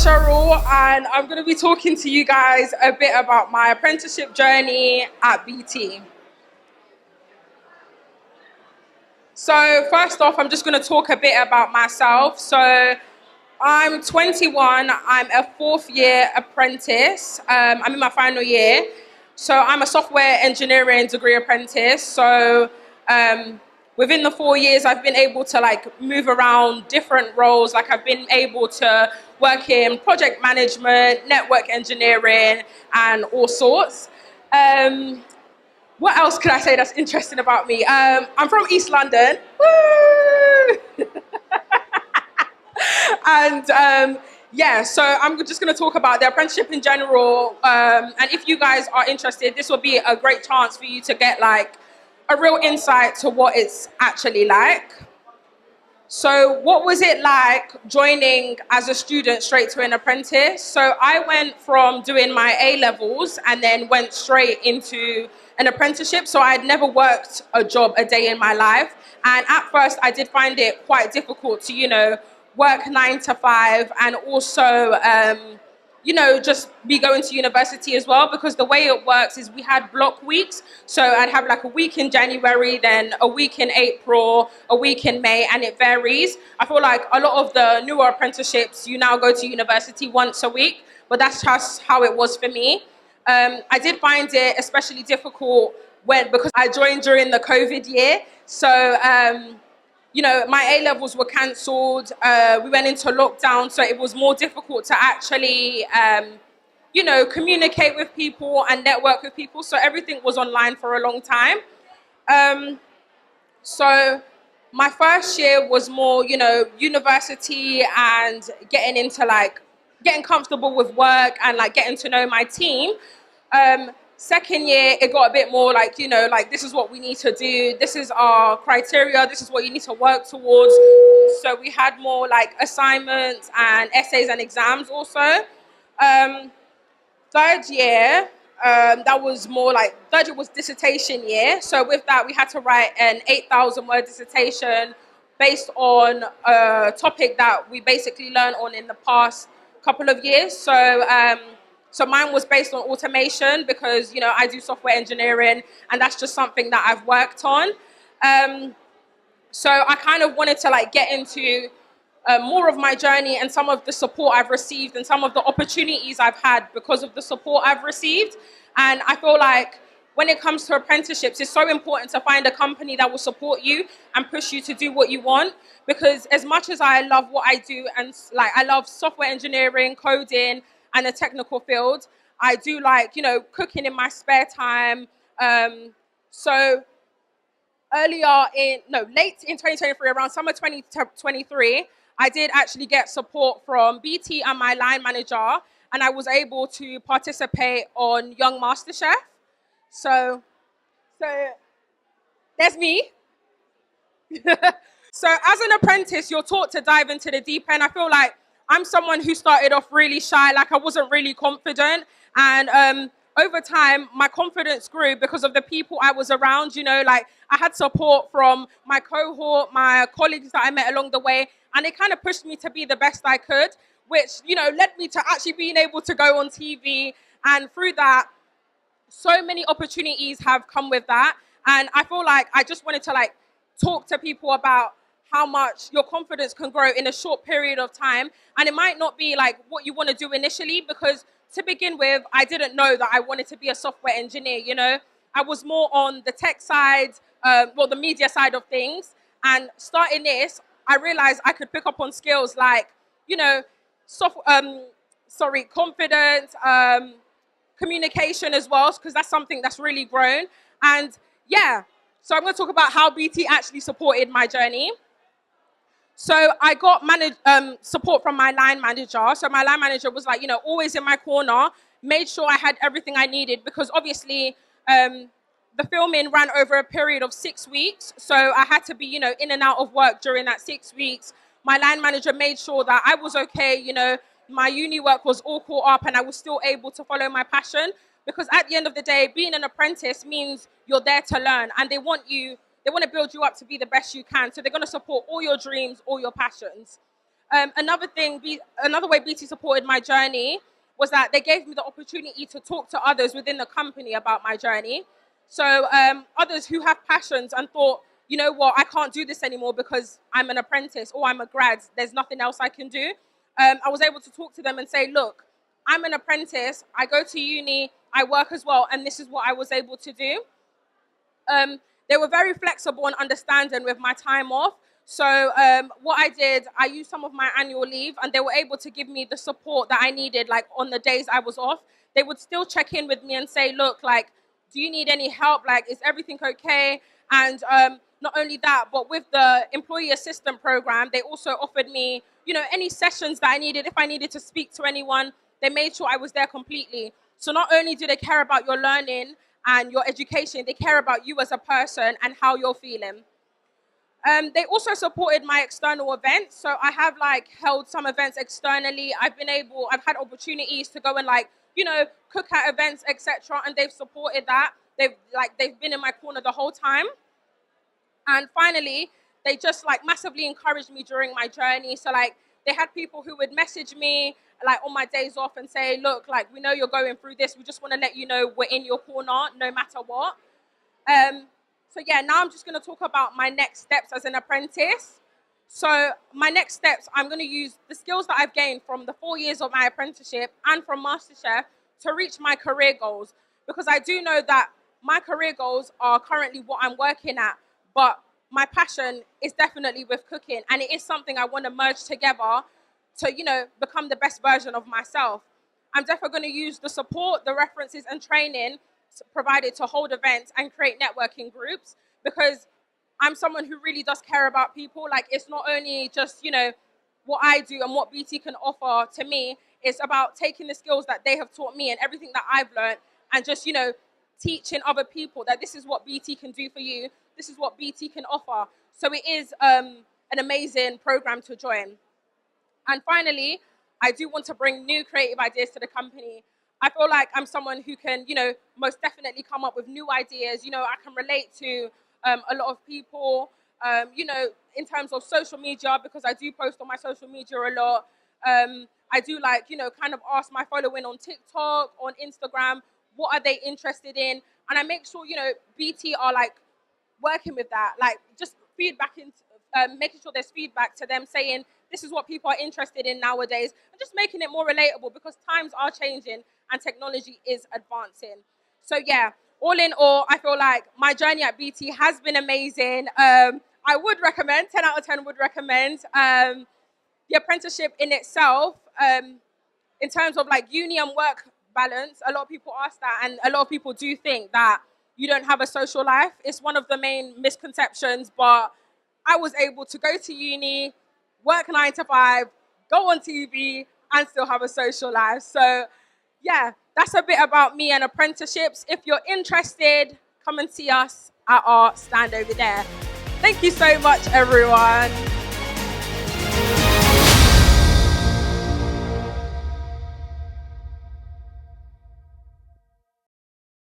Cheryl, and I'm going to be talking to you guys a bit about my apprenticeship journey at BT. So first off, I'm just going to talk a bit about myself. So I'm 21. I'm a fourth year apprentice. I'm in my final year. So I'm a software engineering degree apprentice. So within the 4 years, I've been able to move around different roles. I've been able to work in project management, network engineering, and all sorts. What else could I say that's interesting about me? I'm from East London. Woo! And so I'm just going to talk about the apprenticeship in general. And if you guys are interested, this will be a great chance for you to get a real insight to what it's actually like. So what was it like joining as a student straight to an apprentice? So I went from doing my A-levels and then went straight into an apprenticeship. So I'd never worked a job a day in my life. And at first I did find it quite difficult to, work 9 to 5 and also, just be going to university as well, because the way it works is we had block weeks. So I'd have a week in January, then a week in April, a week in May, and it varies. I feel like a lot of the newer apprenticeships, you now go to university once a week, but that's just how it was for me. I did find it especially difficult because I joined during the COVID year. So, my A-levels were cancelled. We went into lockdown, so it was more difficult to actually, communicate with people and network with people. So everything was online for a long time. So my first year was more, university and getting into getting comfortable with work and getting to know my team. Second year, it got a bit more this is what we need to do. This is our criteria. This is what you need to work towards. So we had more assignments and essays and exams also. Third year, that was more third year was dissertation year. So with that, we had to write an 8,000 word dissertation based on a topic that we basically learned on in the past couple of years. So mine was based on automation because, I do software engineering and that's just something that I've worked on. So I kind of wanted to get into more of my journey and some of the support I've received and some of the opportunities I've had because of the support I've received. And I feel like when it comes to apprenticeships, it's so important to find a company that will support you and push you to do what you want. Because as much as I love what I do and I love software engineering, coding, and the technical field, I do cooking in my spare time. So late in 2023, around summer 2023, I did actually get support from BT and my line manager, and I was able to participate on Young MasterChef. So there's me. So as an apprentice, you're taught to dive into the deep end. I feel like I'm someone who started off really shy, I wasn't really confident. And over time, my confidence grew because of the people I was around. I had support from my cohort, my colleagues that I met along the way, and it kind of pushed me to be the best I could, which, led me to actually being able to go on TV. And through that, so many opportunities have come with that. And I feel like I just wanted to talk to people about how much your confidence can grow in a short period of time. And it might not be what you want to do initially, because to begin with, I didn't know that I wanted to be a software engineer. I was more on the tech side, the media side of things. And starting this, I realized I could pick up on skills confidence, communication as well, because that's something that's really grown. And so I'm going to talk about how BT actually supported my journey. So I got support from my line manager. So my line manager was always in my corner, made sure I had everything I needed, because obviously the filming ran over a period of 6 weeks. So I had to be, in and out of work during that 6 weeks. My line manager made sure that I was okay. My uni work was all caught up and I was still able to follow my passion, because at the end of the day, being an apprentice means you're there to learn, and they want to build you up to be the best you can. So they're going to support all your dreams, all your passions. Another way BT supported my journey was that they gave me the opportunity to talk to others within the company about my journey. So others who have passions and thought, you know what, I can't do this anymore because I'm an apprentice or I'm a grad. There's nothing else I can do. I was able to talk to them and say, look, I'm an apprentice. I go to uni. I work as well, and this is what I was able to do. They were very flexible and understanding with my time off. So what I did, I used some of my annual leave, and they were able to give me the support that I needed, like on the days I was off. They would still check in with me and say, look, like, do you need any help? Like, is everything okay? And not only that, but with the employee assistant program, they also offered me, you know, any sessions that I needed. If I needed to speak to anyone, they made sure I was there completely. So not only do they care about your learning and your education, they care about you as a person and how you're feeling. They also supported my external events. So I have like held some events externally. I've had opportunities to go and like, you know, cook at events, etc. And they've supported that. They've been in my corner the whole time. And finally, they just like massively encouraged me during my journey. So like they had people who would message me like on my days off and say, look, like we know you're going through this. We just want to let you know we're in your corner no matter what. So yeah, now I'm just going to talk about my next steps as an apprentice. So my next steps, I'm going to use the skills that I've gained from the 4 years of my apprenticeship and from MasterChef to reach my career goals. Because I do know that my career goals are currently what I'm working at, but my passion is definitely with cooking, and it is something I want to merge together to, you know, become the best version of myself. I'm definitely going to use the support, the references and training provided to hold events and create networking groups, because I'm someone who really does care about people. Like, it's not only just, you know, what I do and what BT can offer to me. It's about taking the skills that they have taught me and everything that I've learned and just, you know, teaching other people that this is what BT can do for you. This is what BT can offer. So it is an amazing program to join. And finally, I do want to bring new creative ideas to the company. I feel like I'm someone who can, you know, most definitely come up with new ideas. You know, I can relate to a lot of people, you know, in terms of social media, because I do post on my social media a lot. I do like, you know, kind of ask my following on TikTok, on Instagram, what are they interested in? And I make sure, you know, BT are like working with that, like just feedback into making sure there's feedback to them saying this is what people are interested in nowadays, and just making it more relatable because times are changing and technology is advancing. So yeah, all in all, I feel like my journey at BT has been amazing. I would recommend, 10 out of 10 would recommend the apprenticeship in itself. In terms of like uni and work balance, a lot of people ask that, and a lot of people do think that you don't have a social life. It's one of the main misconceptions, but I was able to go to uni, work 9 to 5, go on TV, and still have a social life. So yeah, that's a bit about me and apprenticeships. If you're interested, come and see us at our stand over there. Thank you so much, everyone.